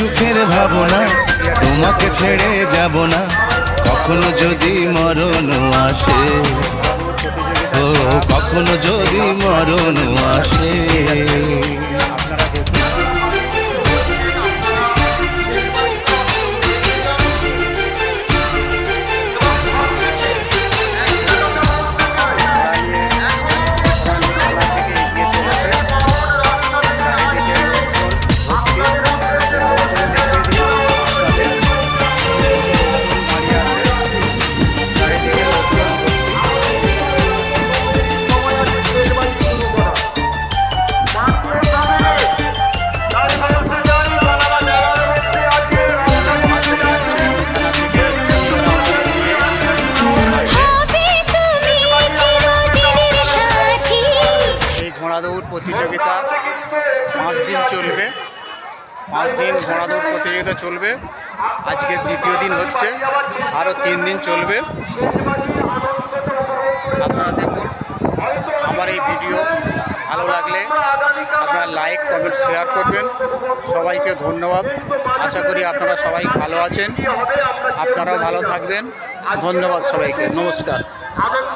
সুখের ভাবনা, তোমাকে ছেড়ে যাব না কখনো যদি মরণ আসে, ও কখনো যদি মরণ আসে। ঘোড়া দৌড় প্রতিযোগিতা 5 দিন চলবে, 5 দিন ঘোড়া দৌড় প্রতিযোগিতা চলবে। আজকের দ্বিতীয় দিন হচ্ছে, আরও 3 দিন চলবে। আপনারা দেখুন, আমার এই ভিডিও ভালো লাগলে আপনারা লাইক কমেন্ট শেয়ার করবেন। সবাইকে ধন্যবাদ। আশা করি আপনারা সবাই ভালো আছেন, আপনারাও ভালো থাকবেন। ধন্যবাদ সবাইকে, নমস্কার।